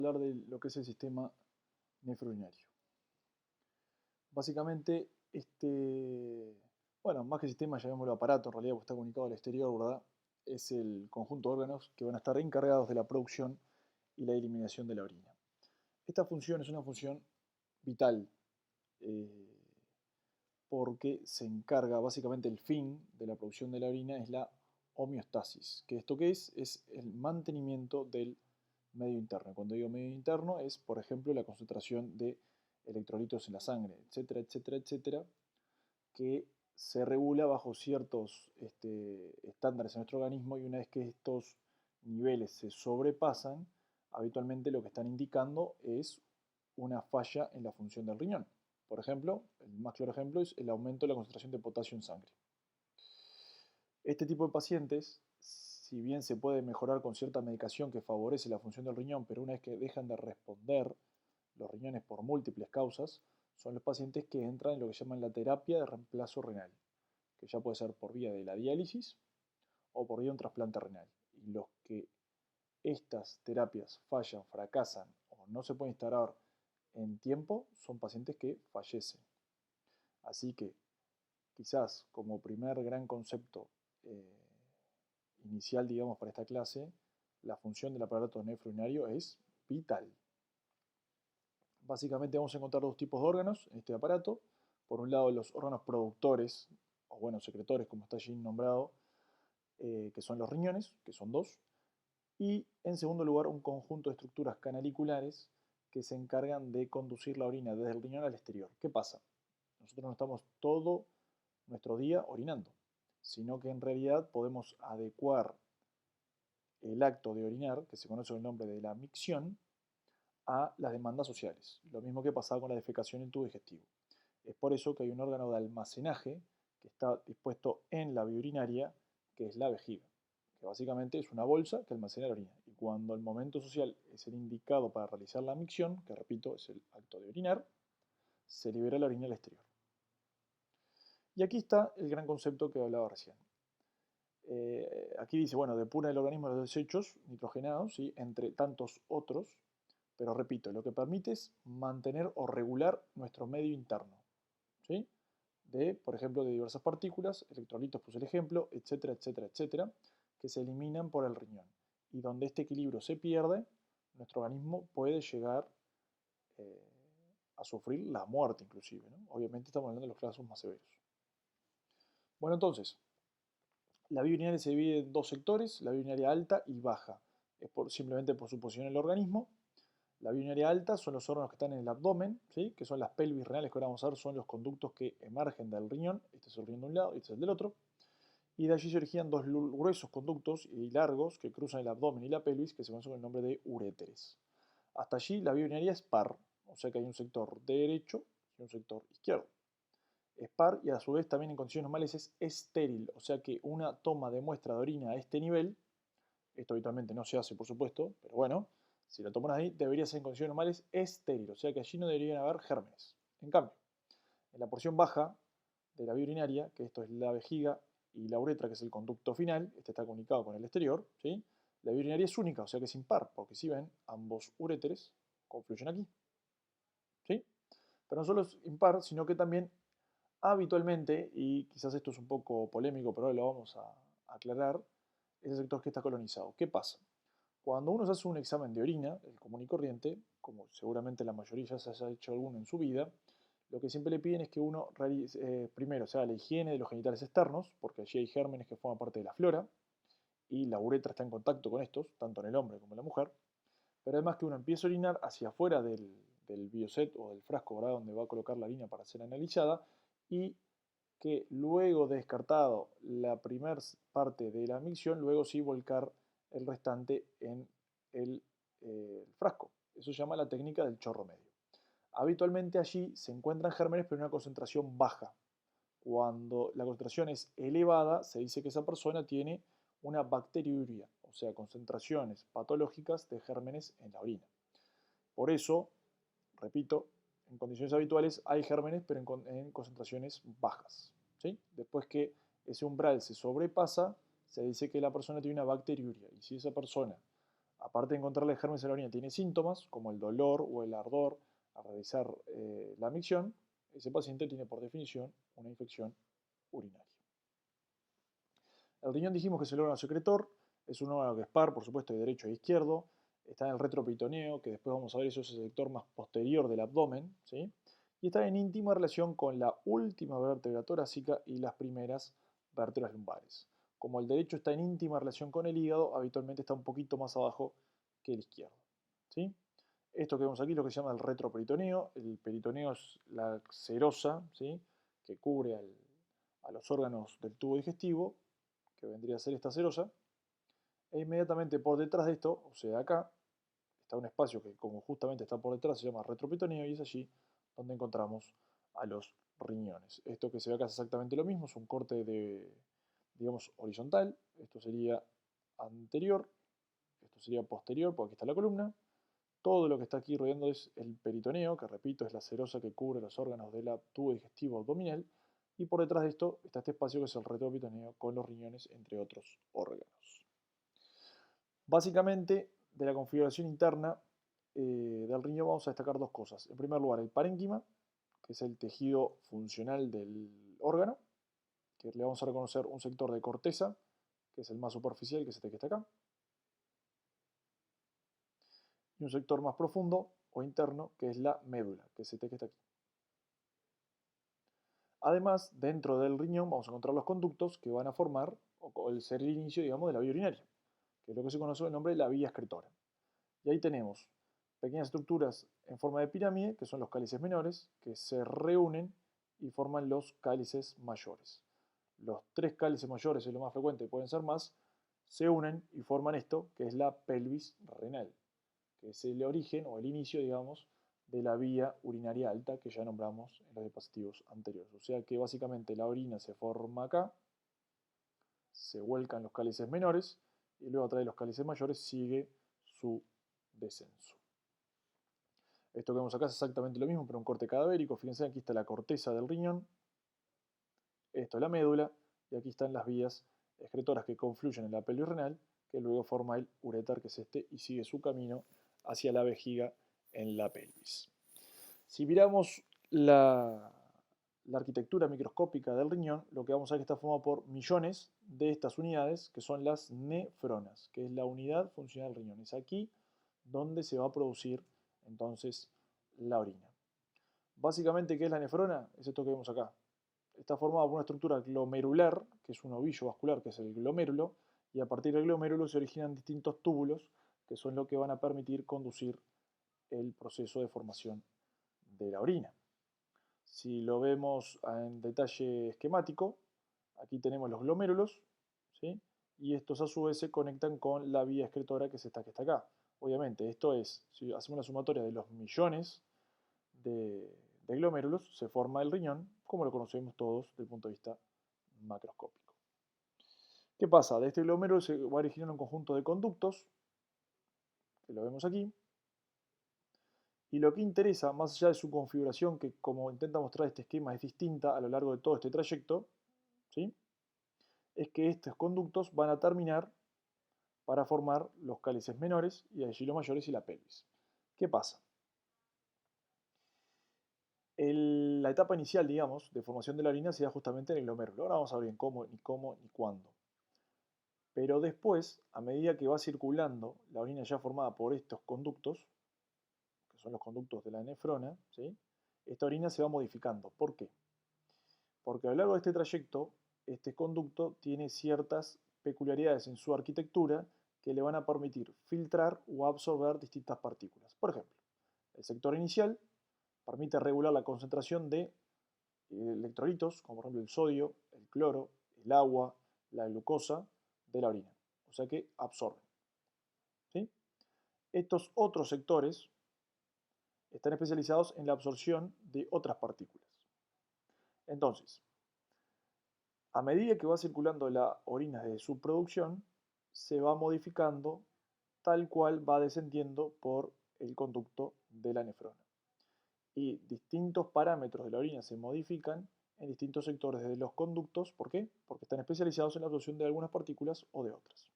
Hablar de lo que es el sistema nefrourinario. Básicamente, bueno, más que sistema, llamémoslo aparato, en realidad, porque está comunicado al exterior, ¿verdad? Es el conjunto de órganos que van a estar encargados de la producción y la eliminación de la orina. Esta función es una función vital, eh, porque se encarga, básicamente el fin de la producción de la orina es la homeostasis. ¿Que esto qué es? Es el mantenimiento del medio interno. Cuando digo medio interno es, por ejemplo, la concentración de electrolitos en la sangre, etcétera, etcétera, etcétera, que se regula bajo ciertos estándares en nuestro organismo, y una vez que estos niveles se sobrepasan, habitualmente lo que están indicando es una falla en la función del riñón. Por ejemplo, el más claro ejemplo es el aumento de la concentración de potasio en sangre. Este tipo de pacientes, si bien se puede mejorar con cierta medicación que favorece la función del riñón, pero una vez que dejan de responder los riñones por múltiples causas, son los pacientes que entran en lo que llaman la terapia de reemplazo renal, que ya puede ser por vía de la diálisis o por vía de un trasplante renal. Y los que estas terapias fallan, fracasan o no se pueden instaurar en tiempo, son pacientes que fallecen. Así que quizás como primer gran concepto inicial, digamos, para esta clase, la función del aparato nefrourinario es vital. Básicamente vamos a encontrar dos tipos de órganos en este aparato. Por un lado, los órganos productores, o bueno, secretores, como está allí nombrado, que son los riñones, que son dos. Y en segundo lugar, un conjunto de estructuras canaliculares que se encargan de conducir la orina desde el riñón al exterior. ¿Qué pasa? Nosotros no estamos todo nuestro día orinando, sino que en realidad podemos adecuar el acto de orinar, que se conoce con el nombre de la micción, a las demandas sociales. Lo mismo que pasaba con la defecación en el tubo digestivo. Es por eso que hay un órgano de almacenaje que está dispuesto en la vía urinaria, que es la vejiga, que básicamente es una bolsa que almacena la orina. Y cuando el momento social es el indicado para realizar la micción, que repito, es el acto de orinar, se libera la orina al exterior. Y aquí está el gran concepto que hablaba recién. Aquí dice, bueno, depura el organismo de los desechos nitrogenados, ¿sí?, entre tantos otros, pero repito, lo que permite es mantener o regular nuestro medio interno, ¿sí? Por ejemplo, de diversas partículas, electrolitos, puse el ejemplo, etcétera, etcétera, etcétera, que se eliminan por el riñón. Y donde este equilibrio se pierde, nuestro organismo puede llegar eh, a sufrir la muerte inclusive, ¿no? Obviamente estamos hablando de los casos más severos. Bueno, entonces, la vía urinaria se divide en dos sectores, la vía urinaria alta y baja. Es simplemente por su posición en el organismo. La vía urinaria alta son los órganos que están en el abdomen, ¿sí?, que son las pelvis renales, que ahora vamos a ver, son los conductos que emergen del riñón. Este es el riñón de un lado y este es el del otro. Y de allí se originan dos gruesos conductos y largos que cruzan el abdomen y la pelvis, que se conocen con el nombre de uréteres. Hasta allí la vía urinaria es par, o sea que hay un sector derecho y un sector izquierdo. Es par y a su vez también en condiciones normales es estéril, o sea que una toma de muestra de orina a este nivel, esto habitualmente no se hace por supuesto, pero bueno, si la tomas ahí debería ser en condiciones normales estéril, o sea que allí no deberían haber gérmenes. En cambio, en la porción baja de la vía urinaria, que esto es la vejiga y la uretra, que es el conducto final, este está comunicado con el exterior, ¿sí?, la vía urinaria es única, o sea que es impar, porque si ven, ambos uréteres confluyen aquí, ¿sí? Pero no solo es impar, sino que también habitualmente, y quizás esto es un poco polémico, pero ahora lo vamos a aclarar, es el sector que está colonizado. ¿Qué pasa? Cuando uno se hace un examen de orina, el común y corriente, como seguramente la mayoría ya se haya hecho alguno en su vida, lo que siempre le piden es que uno realice, primero, se haga la higiene de los genitales externos, porque allí hay gérmenes que forman parte de la flora, y la uretra está en contacto con estos, tanto en el hombre como en la mujer, pero además que uno empiece a orinar hacia afuera del bioset o del frasco, ¿verdad?, donde va a colocar la orina para ser analizada, y que luego de descartado la primera parte de la micción, luego sí volcar el restante en el frasco. Eso se llama la técnica del chorro medio. Habitualmente allí se encuentran gérmenes, pero en una concentración baja. Cuando la concentración es elevada, se dice que esa persona tiene una bacteriuria, o sea, concentraciones patológicas de gérmenes en la orina. Por eso, repito, en condiciones habituales hay gérmenes, pero en concentraciones bajas, ¿sí? Después que ese umbral se sobrepasa, se dice que la persona tiene una bacteriuria. Y si esa persona aparte de encontrarle gérmenes en la orina, tiene síntomas como el dolor o el ardor al realizar la micción, ese paciente tiene por definición una infección urinaria. El riñón dijimos que es el órgano secretor, es un órgano que es par, por supuesto, de derecho e izquierdo, está en el retroperitoneo, que después vamos a ver, eso es el sector más posterior del abdomen, ¿sí? Y está en íntima relación con la última vértebra torácica y las primeras vértebras lumbares. Como el derecho está en íntima relación con el hígado, habitualmente está un poquito más abajo que el izquierdo, ¿sí? Esto que vemos aquí es lo que se llama el retroperitoneo. El peritoneo es la serosa, ¿sí?, que cubre a los órganos del tubo digestivo, que vendría a ser esta serosa. E inmediatamente por detrás de esto, o sea, acá, está un espacio que como justamente está por detrás se llama retroperitoneo y es allí donde encontramos a los riñones. Esto que se ve acá es exactamente lo mismo, es un corte de, digamos, horizontal. Esto sería anterior, esto sería posterior, porque aquí está la columna. Todo lo que está aquí rodeando es el peritoneo, que repito es la serosa que cubre los órganos del tubo digestivo abdominal, y por detrás de esto está este espacio que es el retroperitoneo con los riñones, entre otros órganos. Básicamente, de la configuración interna del riñón vamos a destacar dos cosas. En primer lugar, el parénquima, que es el tejido funcional del órgano, que le vamos a reconocer un sector de corteza, que es el más superficial, que es este que está acá, y un sector más profundo o interno, que es la médula, que es este que está aquí. Además, dentro del riñón vamos a encontrar los conductos que van a formar, o ser el inicio, digamos, de la vía urinaria, que es lo que se conoce con el nombre de la vía excretora. Y ahí tenemos pequeñas estructuras en forma de pirámide, que son los cálices menores, que se reúnen y forman los cálices mayores. Los tres cálices mayores, es lo más frecuente, pueden ser más, se unen y forman esto, que es la pelvis renal, que es el origen o el inicio, digamos, de la vía urinaria alta que ya nombramos en los diapositivos anteriores. O sea que básicamente la orina se forma acá, se vuelcan los cálices menores y luego a través de los cálices mayores sigue su descenso. Esto que vemos acá es exactamente lo mismo, pero un corte cadavérico. Fíjense, aquí está la corteza del riñón, esto es la médula, y aquí están las vías excretoras que confluyen en la pelvis renal, que luego forma el uréter, que es este, y sigue su camino hacia la vejiga en la pelvis. Si miramos la arquitectura microscópica del riñón, lo que vamos a ver es que está formado por millones de estas unidades, que son las nefronas, que es la unidad funcional del riñón. Es aquí donde se va a producir entonces la orina. Básicamente, ¿qué es la nefrona? Es esto que vemos acá. Está formado por una estructura glomerular, que es un ovillo vascular, que es el glomérulo, y a partir del glomérulo se originan distintos túbulos, que son lo que van a permitir conducir el proceso de formación de la orina. Si lo vemos en detalle esquemático, aquí tenemos los glomérulos, ¿sí?, y estos a su vez se conectan con la vía excretora, que es esta que está acá. Obviamente, esto es, si hacemos una sumatoria de los millones de glomérulos, se forma el riñón, como lo conocemos todos desde el punto de vista macroscópico. ¿Qué pasa? De este glomérulo se va a originar un conjunto de conductos, que lo vemos aquí, y lo que interesa, más allá de su configuración, que como intenta mostrar este esquema es distinta a lo largo de todo este trayecto, ¿sí?, es que estos conductos van a terminar para formar los cálices menores y allí los mayores y la pelvis. ¿Qué pasa? La etapa inicial, digamos, de formación de la orina se da justamente en el glomérulo. Ahora vamos a ver bien cómo, ni cuándo. Pero después, a medida que va circulando la orina ya formada por estos conductos, que son los conductos de la nefrona, ¿sí?, esta orina se va modificando. ¿Por qué? Porque a lo largo de este trayecto, este conducto tiene ciertas peculiaridades en su arquitectura que le van a permitir filtrar o absorber distintas partículas. Por ejemplo, el sector inicial permite regular la concentración de electrolitos, como por ejemplo el sodio, el cloro, el agua, la glucosa de la orina. O sea que absorben, ¿sí? Estos otros sectores están especializados en la absorción de otras partículas. Entonces, a medida que va circulando la orina de su producción, se va modificando tal cual va descendiendo por el conducto de la nefrona. Y distintos parámetros de la orina se modifican en distintos sectores de los conductos. ¿Por qué? Porque están especializados en la absorción de algunas partículas o de otras.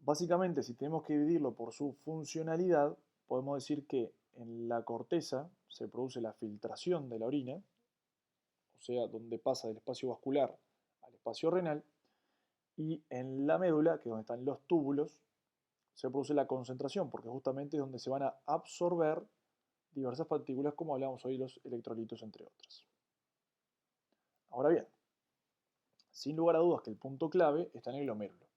Básicamente, si tenemos que dividirlo por su funcionalidad, podemos decir que en la corteza se produce la filtración de la orina, o sea, donde pasa del espacio vascular al espacio renal, y en la médula, que es donde están los túbulos, se produce la concentración, porque justamente es donde se van a absorber diversas partículas, como hablamos hoy, los electrolitos, entre otras. Ahora bien, sin lugar a dudas que el punto clave está en el glomérulo.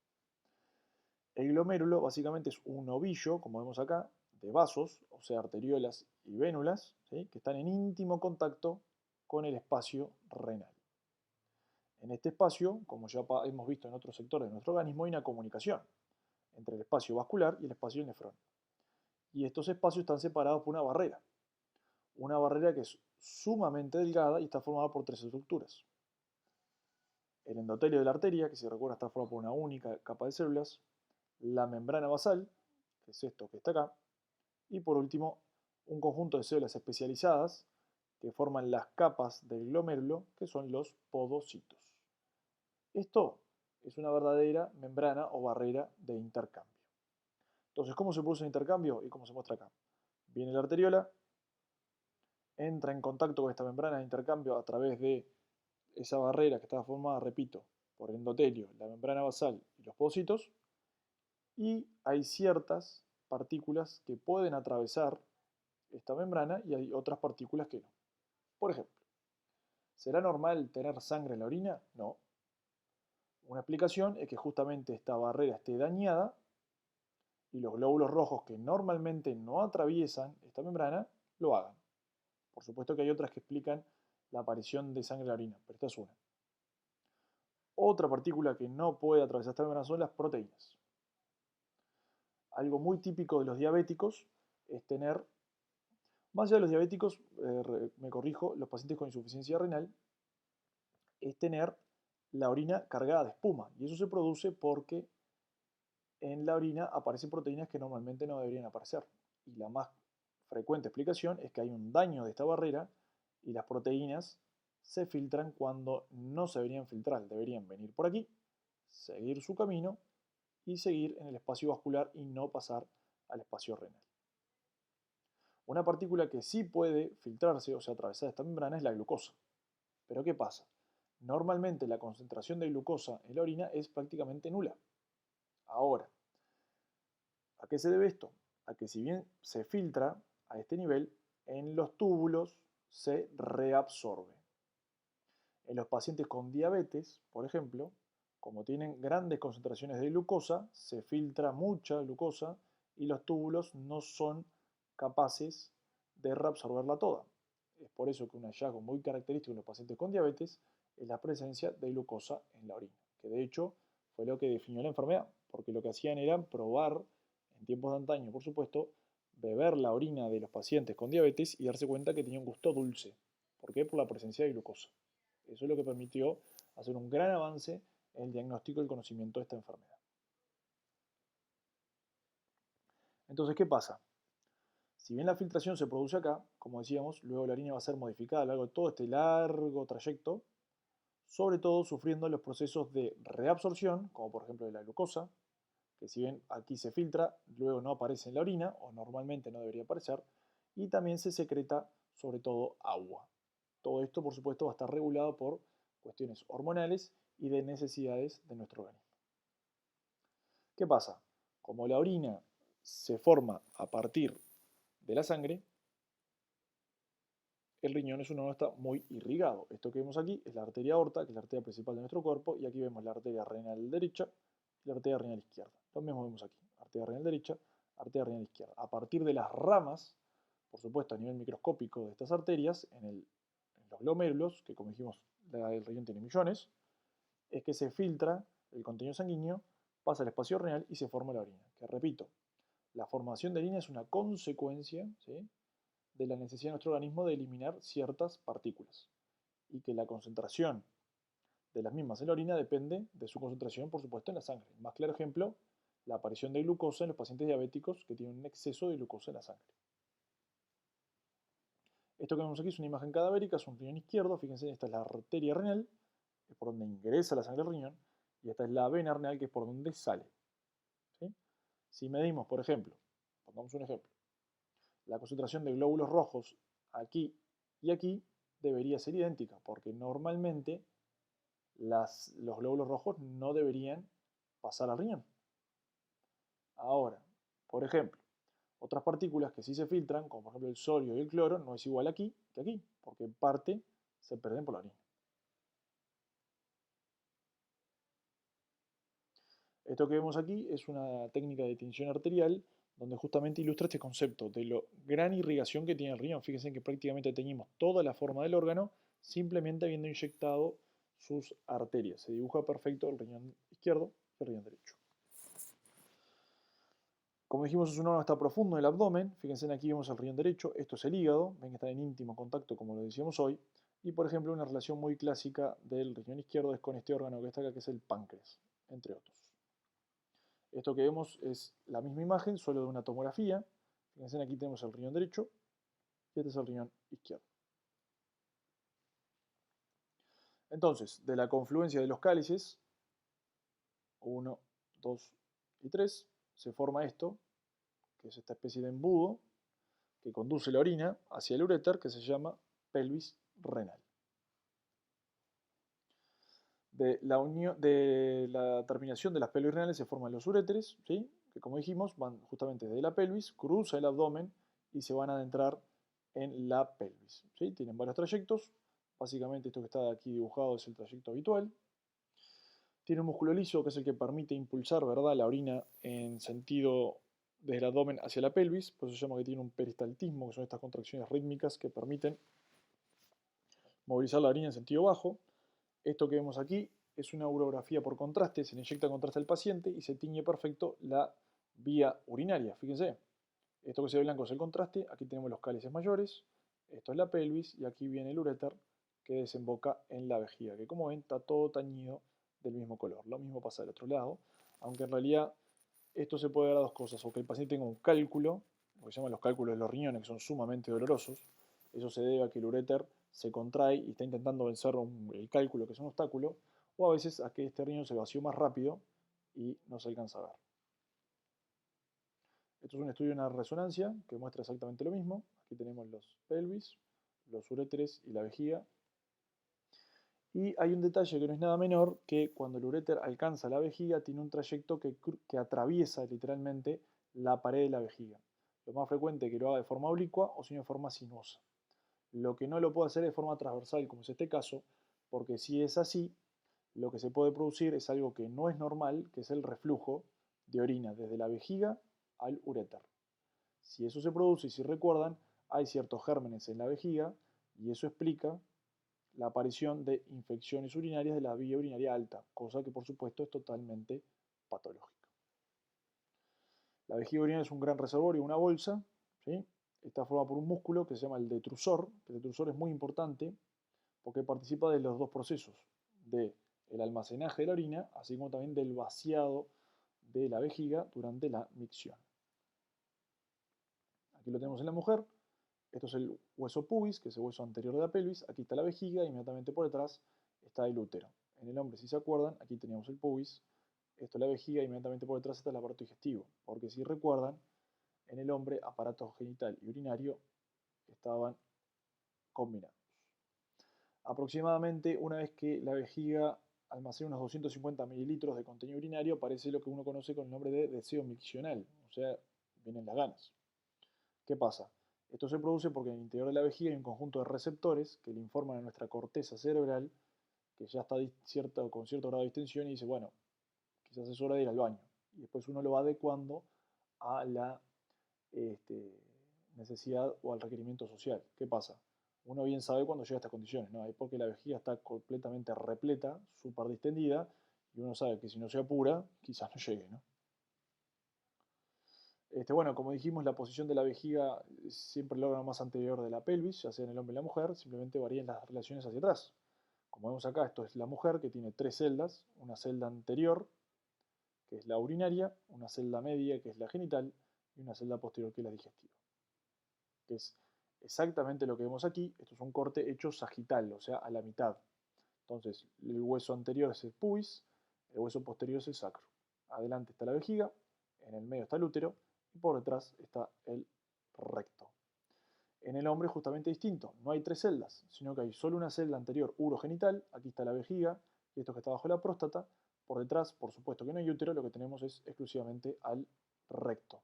El glomérulo básicamente es un ovillo, como vemos acá, de vasos, o sea, arteriolas y vénulas, ¿sí?, que están en íntimo contacto con el espacio renal. En este espacio, como ya hemos visto en otros sectores de nuestro organismo, hay una comunicación entre el espacio vascular y el espacio del nefrón. Y estos espacios están separados por una barrera que es sumamente delgada y está formada por tres estructuras. El endotelio de la arteria, que si recuerda está formado por una única capa de células, la membrana basal, que es esto que está acá, y por último, un conjunto de células especializadas que forman las capas del glomérulo, que son los podocitos. Esto es una verdadera membrana o barrera de intercambio. Entonces, ¿cómo se produce el intercambio? Y cómo se muestra acá. Viene la arteriola, entra en contacto con esta membrana de intercambio a través de esa barrera que está formada, repito, por el endotelio, la membrana basal y los podocitos, y hay ciertas partículas que pueden atravesar esta membrana y hay otras partículas que no. Por ejemplo, ¿será normal tener sangre en la orina? No. Una explicación es que justamente esta barrera esté dañada y los glóbulos rojos que normalmente no atraviesan esta membrana lo hagan. Por supuesto que hay otras que explican la aparición de sangre en la orina, pero esta es una. Otra partícula que no puede atravesar esta membrana son las proteínas. Algo muy típico de los diabéticos es tener, más allá de los diabéticos, me corrijo, los pacientes con insuficiencia renal, es tener la orina cargada de espuma. Y eso se produce porque en la orina aparecen proteínas que normalmente no deberían aparecer. Y la más frecuente explicación es que hay un daño de esta barrera y las proteínas se filtran cuando no se deberían filtrar. Deberían venir por aquí, seguir su camino y seguir en el espacio vascular y no pasar al espacio renal. Una partícula que sí puede filtrarse, o sea, atravesar esta membrana, es la glucosa. Pero ¿qué pasa? Normalmente la concentración de glucosa en la orina es prácticamente nula. Ahora, ¿a qué se debe esto? A que si bien se filtra a este nivel, en los túbulos se reabsorbe. En los pacientes con diabetes, por ejemplo, como tienen grandes concentraciones de glucosa, se filtra mucha glucosa y los túbulos no son capaces de reabsorberla toda. Es por eso que un hallazgo muy característico en los pacientes con diabetes es la presencia de glucosa en la orina, que de hecho fue lo que definió la enfermedad, porque lo que hacían era probar, en tiempos de antaño por supuesto, beber la orina de los pacientes con diabetes y darse cuenta que tenía un gusto dulce. ¿Por qué? Por la presencia de glucosa. Eso es lo que permitió hacer un gran avance en el diagnóstico y el conocimiento de esta enfermedad. Entonces, ¿qué pasa? Si bien la filtración se produce acá, como decíamos, luego la orina va a ser modificada a lo largo de todo este largo trayecto, sobre todo sufriendo los procesos de reabsorción, como por ejemplo de la glucosa, que si bien aquí se filtra, luego no aparece en la orina, o normalmente no debería aparecer, y también se secreta sobre todo agua. Todo esto, por supuesto, va a estar regulado por cuestiones hormonales y de necesidades de nuestro organismo. ¿Qué pasa? Como la orina se forma a partir de la sangre, el riñón es un órgano que está muy irrigado. Esto que vemos aquí es la arteria aorta, que es la arteria principal de nuestro cuerpo, y aquí vemos la arteria renal derecha y la arteria renal izquierda. Lo mismo vemos aquí, arteria renal derecha, arteria renal izquierda. A partir de las ramas, por supuesto a nivel microscópico de estas arterias, en los glomérulos, que como dijimos, el riñón tiene millones, es que se filtra el contenido sanguíneo, pasa al espacio renal y se forma la orina. Que repito, la formación de orina es una consecuencia, ¿sí?, de la necesidad de nuestro organismo de eliminar ciertas partículas y que la concentración de las mismas en la orina depende de su concentración, por supuesto, en la sangre. El más claro ejemplo, la aparición de glucosa en los pacientes diabéticos que tienen un exceso de glucosa en la sangre. Esto que vemos aquí es una imagen cadavérica, es un riñón izquierdo, fíjense, esta es la arteria renal, que es por donde ingresa la sangre al riñón, y esta es la vena renal, que es por donde sale. ¿Sí? Si medimos, por ejemplo, pongamos un ejemplo, la concentración de glóbulos rojos aquí y aquí debería ser idéntica, porque normalmente los glóbulos rojos no deberían pasar al riñón. Ahora, por ejemplo, otras partículas que sí se filtran, como por ejemplo el sodio y el cloro, no es igual aquí que aquí, porque en parte se pierden por la orina. Esto que vemos aquí es una técnica de tinción arterial donde justamente ilustra este concepto de la gran irrigación que tiene el riñón. Fíjense que prácticamente teñimos toda la forma del órgano simplemente habiendo inyectado sus arterias. Se dibuja perfecto el riñón izquierdo y el riñón derecho. Como dijimos, es un órgano que está profundo en el abdomen. Fíjense, aquí vemos el riñón derecho. Esto es el hígado. Ven que está en íntimo contacto, como lo decíamos hoy. Y, por ejemplo, una relación muy clásica del riñón izquierdo es con este órgano que está acá, que es el páncreas, entre otros. Esto que vemos es la misma imagen, solo de una tomografía. Fíjense, aquí tenemos el riñón derecho y este es el riñón izquierdo. Entonces, de la confluencia de los cálices, 1, 2 y 3, se forma esto, que es esta especie de embudo que conduce la orina hacia el uréter, que se llama pelvis renal. De la terminación de las pelvis renales se forman los uréteres, ¿sí? Que como dijimos van justamente desde la pelvis, cruzan el abdomen y se van a adentrar en la pelvis, ¿sí? Tienen varios trayectos, básicamente esto que está aquí dibujado es el trayecto habitual. Tiene un músculo liso que es el que permite impulsar, ¿verdad?, la orina en sentido desde el abdomen hacia la pelvis, por eso se llama que tiene un peristaltismo, que son estas contracciones rítmicas que permiten movilizar la orina en sentido bajo. Esto que vemos aquí es una urografía por contraste, se le inyecta contraste al paciente y se tiñe perfecto la vía urinaria. Fíjense, esto que se ve blanco es el contraste, aquí tenemos los cálices mayores, esto es la pelvis y aquí viene el uréter que desemboca en la vejiga, que como ven está todo tañido del mismo color. Lo mismo pasa del otro lado, aunque en realidad esto se puede dar a dos cosas, o que el paciente tenga un cálculo, lo que se llaman los cálculos de los riñones, que son sumamente dolorosos, eso se debe a que el uréter se contrae y está intentando vencer el cálculo, que es un obstáculo, o a veces a que este riñón se vació más rápido y no se alcanza a ver. Esto es un estudio de una resonancia que muestra exactamente lo mismo. Aquí tenemos los pelvis, los uréteres y la vejiga. Y hay un detalle que no es nada menor, que cuando el uréter alcanza la vejiga tiene un trayecto que atraviesa literalmente la pared de la vejiga. Lo más frecuente es que lo haga de forma oblicua o si no de forma sinuosa. Lo que no lo puede hacer de forma transversal, como es este caso, porque si es así, lo que se puede producir es algo que no es normal, que es el reflujo de orina desde la vejiga al uréter. Si eso se produce y si recuerdan, hay ciertos gérmenes en la vejiga y eso explica la aparición de infecciones urinarias de la vía urinaria alta, cosa que por supuesto es totalmente patológica. La vejiga urinaria es un gran reservorio, una bolsa, ¿sí? Está formada por un músculo que se llama el detrusor. El detrusor es muy importante porque participa de los dos procesos, del almacenaje de la orina, así como también del vaciado de la vejiga durante la micción. Aquí lo tenemos en la mujer. Esto es el hueso pubis, que es el hueso anterior de la pelvis. Aquí está la vejiga, inmediatamente por detrás está el útero. En el hombre, si se acuerdan, aquí teníamos el pubis, esto es la vejiga, inmediatamente por detrás está el aparato digestivo. Porque si recuerdan, en el hombre, aparato genital y urinario estaban combinados. Aproximadamente una vez que la vejiga almacena unos 250 mililitros de contenido urinario, aparece lo que uno conoce con el nombre de deseo miccional, o sea, vienen las ganas. ¿Qué pasa? Esto se produce porque en el interior de la vejiga hay un conjunto de receptores que le informan a nuestra corteza cerebral que ya está con cierto grado de distensión y dice, bueno, quizás es hora de ir al baño. Y después uno lo va adecuando a la necesidad o al requerimiento social. ¿Qué pasa? Uno bien sabe cuando llega a estas condiciones, ¿no? Es porque la vejiga está completamente repleta, súper distendida, y uno sabe que si no se apura, quizás no llegue, ¿no? Bueno, como dijimos, la posición de la vejiga siempre el órgano más anterior de la pelvis, ya sea en el hombre o en la mujer, simplemente varían las relaciones hacia atrás. Como vemos acá, esto es la mujer que tiene tres celdas, una celda anterior, que es la urinaria, una celda media, que es la genital, y una celda posterior, que es la digestiva. Que es exactamente lo que vemos aquí. Esto es un corte hecho sagital, o sea, a la mitad. Entonces, el hueso anterior es el pubis, el hueso posterior es el sacro. Adelante está la vejiga, en el medio está el útero y por detrás está el recto. En el hombre es justamente distinto, no hay tres celdas, sino que hay solo una celda anterior urogenital, aquí está la vejiga, y esto que está bajo la próstata, por detrás, por supuesto que no hay útero, lo que tenemos es exclusivamente al recto.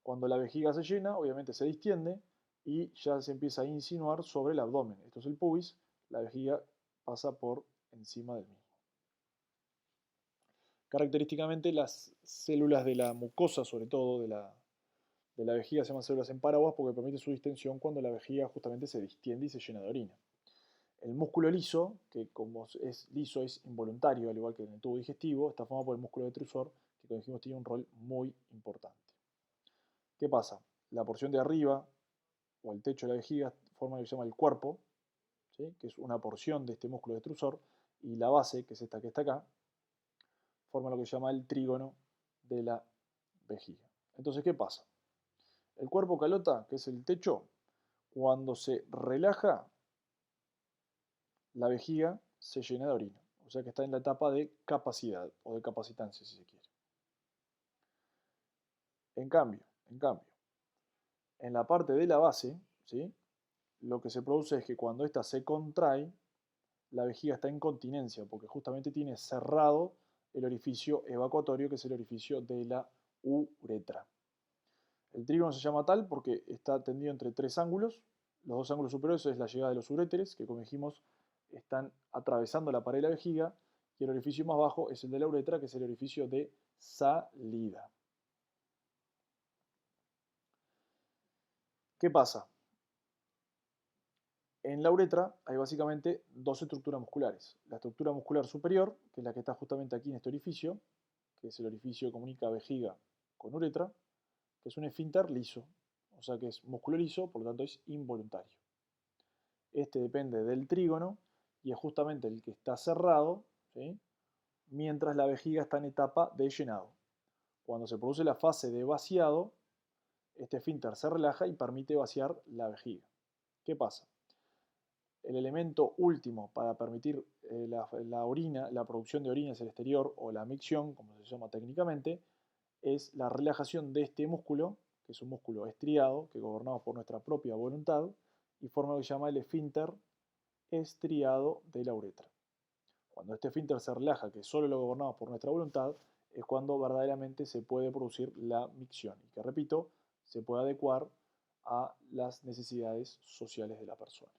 Cuando la vejiga se llena, obviamente se distiende y ya se empieza a insinuar sobre el abdomen. Esto es el pubis, la vejiga pasa por encima del mismo. Característicamente las células de la mucosa, sobre todo de la vejiga, se llaman células en paraguas porque permite su distensión cuando la vejiga justamente se distiende y se llena de orina. El músculo liso, que como es liso es involuntario, al igual que en el tubo digestivo, está formado por el músculo detrusor, que como dijimos tiene un rol muy importante. ¿Qué pasa? La porción de arriba, o el techo de la vejiga, forma lo que se llama el cuerpo, ¿sí? Que es una porción de este músculo detrusor, y la base, que es esta que está acá, forma lo que se llama el trígono de la vejiga. Entonces, ¿qué pasa? El cuerpo calota, que es el techo, cuando se relaja, la vejiga se llena de orina. O sea que está en la etapa de capacidad o de capacitancia, si se quiere. En cambio, en la parte de la base, ¿sí? Lo que se produce es que cuando ésta se contrae, la vejiga está en continencia, porque justamente tiene cerrado el orificio evacuatorio, que es el orificio de la uretra. El trígono se llama tal porque está tendido entre tres ángulos. Los dos ángulos superiores es la llegada de los uréteres, que como dijimos están atravesando la pared de la vejiga, y el orificio más bajo es el de la uretra, que es el orificio de salida. ¿Qué pasa? En la uretra hay básicamente dos estructuras musculares. La estructura muscular superior, que es la que está justamente aquí en este orificio, que es el orificio que comunica vejiga con uretra, que es un esfínter liso, o sea que es músculo liso, por lo tanto es involuntario. Este depende del trígono y es justamente el que está cerrado, ¿sí? Mientras la vejiga está en etapa de llenado. Cuando se produce la fase de vaciado, este esfínter se relaja y permite vaciar la vejiga. ¿Qué pasa? El elemento último para permitir la orina, la producción de orina hacia el exterior o la micción, como se llama técnicamente, es la relajación de este músculo, que es un músculo estriado, que gobernamos por nuestra propia voluntad, y forma lo que se llama el esfínter estriado de la uretra. Cuando este esfínter se relaja, que solo lo gobernamos por nuestra voluntad, es cuando verdaderamente se puede producir la micción, y que repito, se puede adecuar a las necesidades sociales de la persona.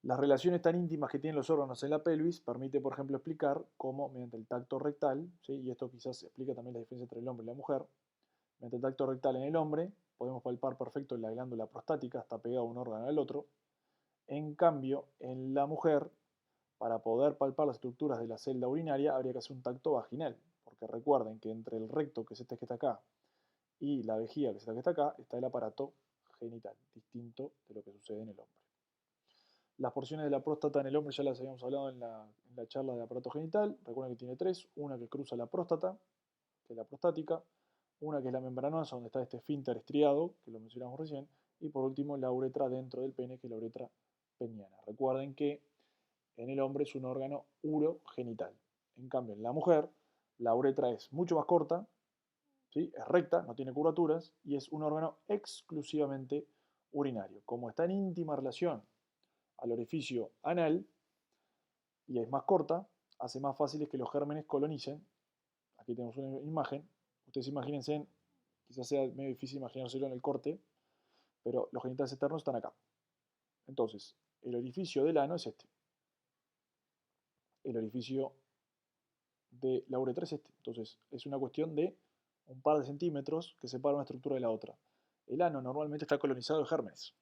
Las relaciones tan íntimas que tienen los órganos en la pelvis permite, por ejemplo, explicar cómo mediante el tacto rectal, ¿sí? Y esto quizás explica también la diferencia entre el hombre y la mujer, mediante el tacto rectal en el hombre podemos palpar perfecto la glándula prostática, está pegado un órgano al otro. En cambio, en la mujer, para poder palpar las estructuras de la celda urinaria, habría que hacer un tacto vaginal, porque recuerden que entre el recto, que es este que está acá, y la vejiga, que es esta que está acá, está el aparato genital, distinto de lo que sucede en el hombre. Las porciones de la próstata en el hombre ya las habíamos hablado en la charla de aparato genital. Recuerden que tiene tres. Una que cruza la próstata, que es la prostática. Una que es la membranosa, donde está este esfínter estriado, que lo mencionamos recién. Y por último, la uretra dentro del pene, que es la uretra peniana. Recuerden que en el hombre es un órgano urogenital. En cambio, en la mujer, la uretra es mucho más corta, ¿sí? Es recta, no tiene curvaturas, y es un órgano exclusivamente urinario. Como está en íntima relación al orificio anal y es más corta, hace más fácil que los gérmenes colonicen. Aquí tenemos una imagen. Ustedes imagínense, quizás sea medio difícil imaginárselo en el corte, pero los genitales externos están acá. Entonces, el orificio del ano es este. El orificio de la uretra es este. Entonces, es una cuestión de un par de centímetros que separa una estructura de la otra. El ano normalmente está colonizado de gérmenes.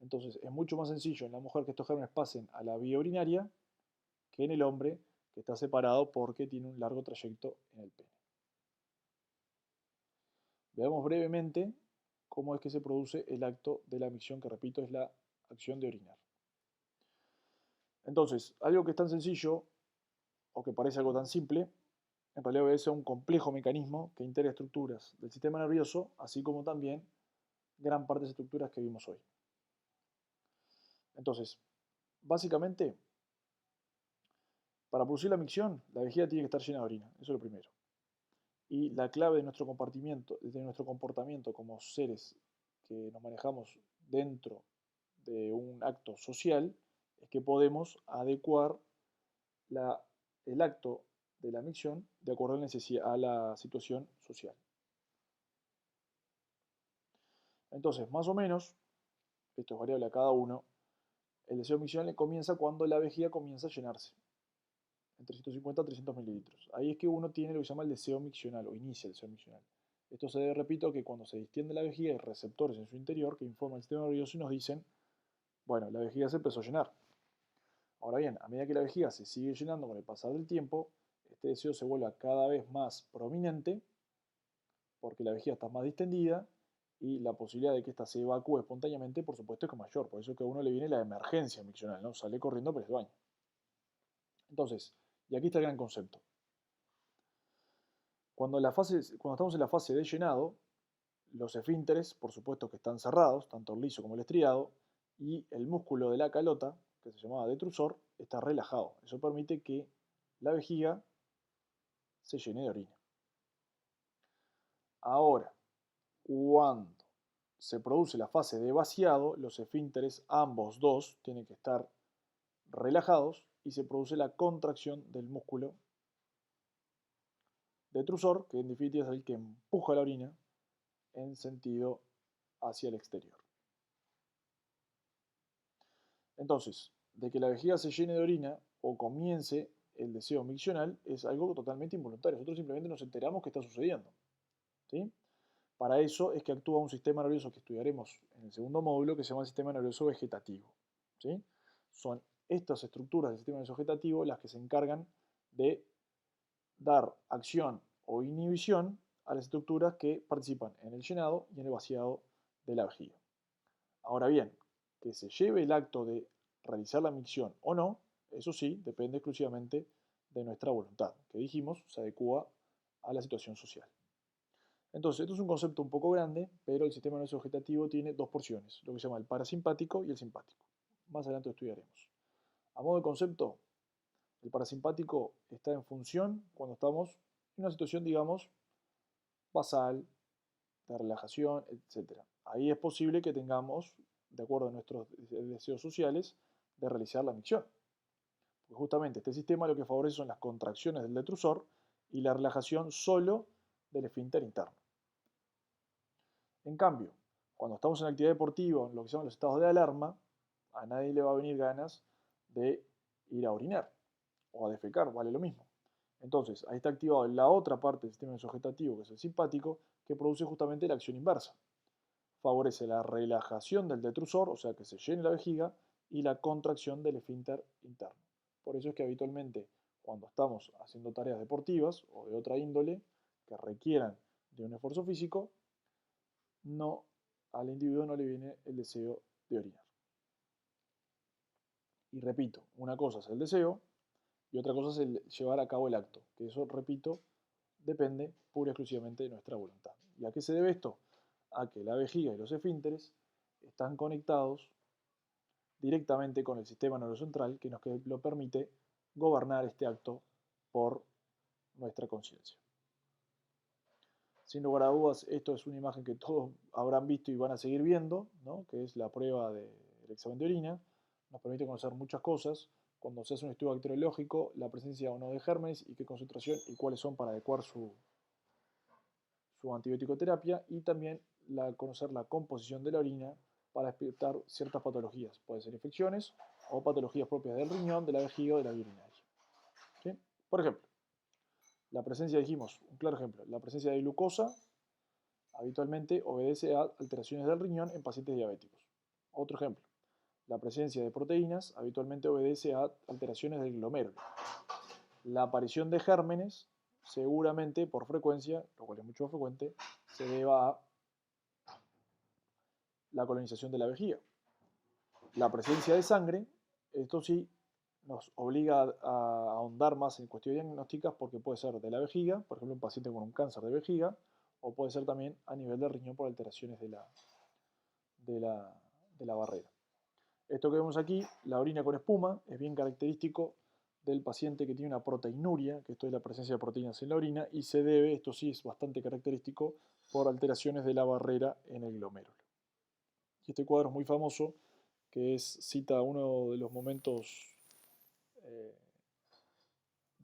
Entonces, es mucho más sencillo en la mujer que estos gérmenes pasen a la vía urinaria que en el hombre, que está separado porque tiene un largo trayecto en el pene. Veamos brevemente cómo es que se produce el acto de la micción, que repito es la acción de orinar. Entonces, algo que es tan sencillo o que parece algo tan simple, en realidad obedece a un complejo mecanismo que integra estructuras del sistema nervioso, así como también gran parte de las estructuras que vimos hoy. Entonces, básicamente, Para producir la micción, la vejiga tiene que estar llena de orina, eso es lo primero. Y la clave de nuestro comportamiento como seres que nos manejamos dentro de un acto social es que podemos adecuar la- el acto de la micción de acuerdo a la situación social. Entonces, más o menos, esto es variable a cada uno, el deseo miccional comienza cuando la vejiga comienza a llenarse, entre 150 a 300 mililitros. Ahí es que uno tiene lo que se llama el deseo miccional o inicia el deseo miccional. Esto se debe, repito, que cuando se distiende la vejiga hay receptores en su interior que informan al sistema nervioso y nos dicen, bueno, la vejiga se empezó a llenar. Ahora bien, a medida que la vejiga se sigue llenando con el pasar del tiempo, este deseo se vuelve cada vez más prominente porque la vejiga está más distendida y la posibilidad de que ésta se evacúe espontáneamente, por supuesto, es que mayor. Por eso es que a uno le viene la emergencia miccional, ¿no? Sale corriendo pero se baña. Entonces, y aquí está el gran concepto. Cuando estamos en la fase de llenado, los esfínteres, por supuesto que están cerrados, tanto el liso como el estriado, y el músculo de la calota, que se llamaba detrusor, está relajado. Eso permite que la vejiga se llene de orina. Ahora, cuando se produce la fase de vaciado, los esfínteres, ambos dos, tienen que estar relajados y se produce la contracción del músculo detrusor, que en definitiva es el que empuja la orina en sentido hacia el exterior. Entonces, de que la vejiga se llene de orina o comience el deseo miccional es algo totalmente involuntario. Nosotros simplemente nos enteramos que está sucediendo. ¿Sí? Para eso es que actúa un sistema nervioso que estudiaremos en el segundo módulo, que se llama el sistema nervioso vegetativo. ¿Sí? Son estas estructuras del sistema nervioso vegetativo las que se encargan de dar acción o inhibición a las estructuras que participan en el llenado y en el vaciado de la vejiga. Ahora bien, que se lleve el acto de realizar la micción o no, eso sí, depende exclusivamente de nuestra voluntad, que dijimos se adecua a la situación social. Entonces, esto es un concepto un poco grande, pero el sistema nervioso vegetativo tiene dos porciones, lo que se llama el parasimpático y el simpático. Más adelante lo estudiaremos. A modo de concepto, el parasimpático está en función cuando estamos en una situación, digamos, basal, de relajación, etc. Ahí es posible que tengamos, de acuerdo a nuestros deseos sociales, de realizar la micción. Porque justamente este sistema lo que favorece son las contracciones del detrusor y la relajación solo del esfínter interno. En cambio, cuando estamos en actividad deportiva, en lo que se llaman los estados de alarma, a nadie le va a venir ganas de ir a orinar o a defecar, vale lo mismo. Entonces, ahí está activado la otra parte del sistema vegetativo, que es el simpático, que produce justamente la acción inversa. Favorece la relajación del detrusor, o sea que se llene la vejiga, y la contracción del esfínter interno. Por eso es que habitualmente cuando estamos haciendo tareas deportivas o de otra índole que requieran de un esfuerzo físico, no, al individuo no le viene el deseo de orinar. Y repito, una cosa es el deseo y otra cosa es el llevar a cabo el acto, que eso, repito, depende pura y exclusivamente de nuestra voluntad. ¿Y a qué se debe esto? A que la vejiga y los esfínteres están conectados directamente con el sistema neurocentral que nos lo permite gobernar este acto por nuestra conciencia. Sin lugar a dudas, esto es una imagen que todos habrán visto y van a seguir viendo, ¿no? Que es la prueba del examen de orina. Nos permite conocer muchas cosas. Cuando se hace un estudio bacteriológico, la presencia o no de gérmenes y qué concentración y cuáles son para adecuar su antibiótico terapia. Y también conocer la composición de la orina para detectar ciertas patologías. Pueden ser infecciones o patologías propias del riñón, de la vejiga o de la vía urinaria. ¿Sí? Por ejemplo, la presencia, dijimos, un claro ejemplo, la presencia de glucosa habitualmente obedece a alteraciones del riñón en pacientes diabéticos. Otro ejemplo, la presencia de proteínas habitualmente obedece a alteraciones del glomérulo. La aparición de gérmenes, seguramente por frecuencia, lo cual es mucho más frecuente, se deba a la colonización de la vejiga. La presencia de sangre, esto sí, nos obliga a ahondar más en cuestiones diagnósticas porque puede ser de la vejiga, por ejemplo, un paciente con un cáncer de vejiga, o puede ser también a nivel del riñón por alteraciones de la barrera. Esto que vemos aquí, la orina con espuma, es bien característico del paciente que tiene una proteinuria, que esto es la presencia de proteínas en la orina, y se debe, esto sí es bastante característico, por alteraciones de la barrera en el glomérulo. Y este cuadro es muy famoso, que cita uno de los momentos, eh,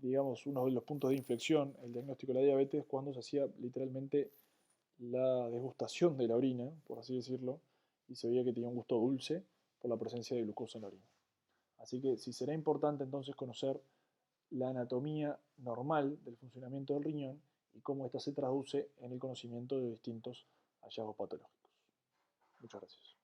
digamos, uno de los puntos de inflexión, el diagnóstico de la diabetes, cuando se hacía literalmente la degustación de la orina, por así decirlo, y se veía que tenía un gusto dulce por la presencia de glucosa en la orina. Así que sí será importante entonces conocer la anatomía normal del funcionamiento del riñón y cómo ésta se traduce en el conocimiento de distintos hallazgos patológicos. Muchas gracias.